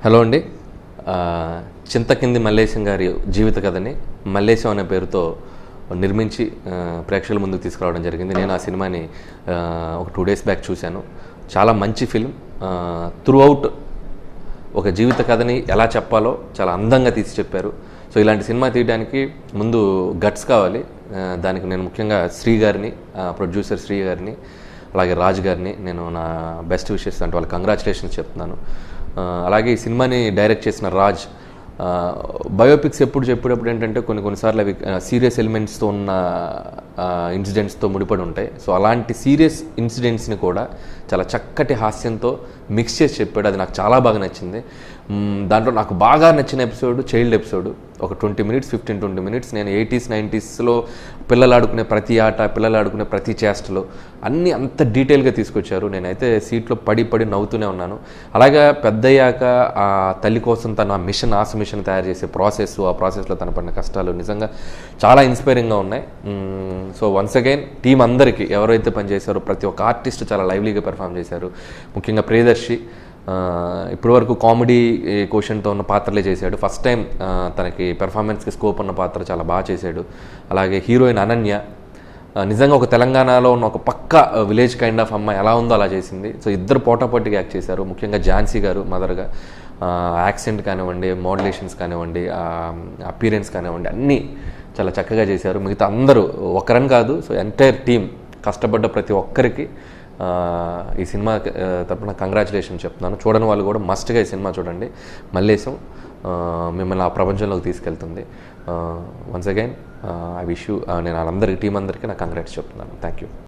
Hello అండి. చింతకింది మల్లేశం గారి జీవిత కథని మల్లేశం అనే పేరుతో నిర్మించి ప్రేక్షకుల ముందుకు తీసుకురావడం జరిగింది. నేను ఆ సినిమాని ఒక 2 days బ్యాక్ చూశాను. చాలా మంచి ఫిల్మ్. త్రూ అవుట్ ఒక జీవిత కథని ఎలా చెప్పాలో చాలా అందంగా తీసి చెప్పారు. సో ఇలాంటి సినిమా తీయడానికి ముందు గట్స్ కావాలి. దానికి నేను ముఖ్యంగా శ్రీ గారిని, ప్రొడ్యూసర్ శ్రీ గారిని, అలాగే రాజ్ గారిని నేను నా బెస్ట్ విషెస్ అంటే వాళ్ళకి కంగ్రాచులేషన్స్ చెప్తున్నాను. అలాగే ఈ సినిమాని డైరెక్ట్ చేసిన రాజ్ బయోపిక్స్ చెప్పేటప్పుడు ఏంటంటే కొన్నిసార్లు అవి సీరియస్ ఎలిమెంట్స్తో ఉన్న ఇన్సిడెంట్స్తో ముడిపడి ఉంటాయి. సో అలాంటి సీరియస్ ఇన్సిడెంట్స్ని కూడా చాలా చక్కటి హాస్యంతో మిక్స్ చేసి చెప్పాడు. అది నాకు చాలా బాగా నచ్చింది. దాంట్లో నాకు బాగా నచ్చిన ఎపిసోడ్ చైల్డ్ ఎపిసోడ్. ఒక 20 minutes 15-20 minutes నేను 80s 90sలో పిల్లలు ఆడుకునే ప్రతి ఆట, పిల్లలు ఆడుకునే ప్రతి చేష్టలు అన్నీ అంత డీటెయిల్గా తీసుకొచ్చారు. నేనైతే సీట్లో పడి నవ్వుతూనే ఉన్నాను. అలాగే పెద్దయ్యాక ఆ తల్లి కోసం తన ఆశ మిషన్ తయారు చేసే ఆ ప్రాసెస్లో తన పడిన కష్టాలు నిజంగా చాలా ఇన్స్పైరింగ్గా ఉన్నాయి. సో వన్స్ అగైన్ టీం అందరికీ ఎవరైతే పనిచేశారో ప్రతి ఒక్క ఆర్టిస్ట్ చాలా లైవ్లీగా పెర్ఫామ్ చేశారు. ముఖ్యంగా ప్రియదర్శి ఇప్పటివరకు కామెడీ క్వశ్చన్తో ఉన్న పాత్రలే చేశాడు. ఫస్ట్ టైం తనకి పెర్ఫార్మెన్స్కి స్కోప్ ఉన్న పాత్ర చాలా బాగా చేశాడు. అలాగే హీరోయిన్ అనన్య నిజంగా ఒక తెలంగాణలో ఉన్న ఒక పక్క విలేజ్ కైండ్ ఆఫ్ అమ్మాయి ఎలా ఉందో అలా చేసింది. సో ఇద్దరు పోటాపోటీగా యాక్ట్ చేశారు. ముఖ్యంగా ఝాన్సీ గారు మదర్గా యాక్సెంట్ కానివ్వండి, మోడ్యులేషన్స్ కానివ్వండి, అపీరెన్స్ కానివ్వండి అన్నీ చాలా చక్కగా చేశారు. మిగతా అందరూ ఒకరని కాదు, సో ఎంటైర్ టీం కష్టపడ్డ ప్రతి ఒక్కరికి ఈ సినిమా తరపున కంగ్రాచులేషన్ చెప్తున్నాను. చూడని వాళ్ళు కూడా మస్ట్గా ఈ సినిమా చూడండి. మల్లేశం మిమ్మల్ని ఆ ప్రపంచంలోకి తీసుకెళ్తుంది. Once again I wish you, నేను వాళ్ళందరికీ టీం అందరికీ నా కంగ్రాట్స్ చెప్తున్నాను. Thank you.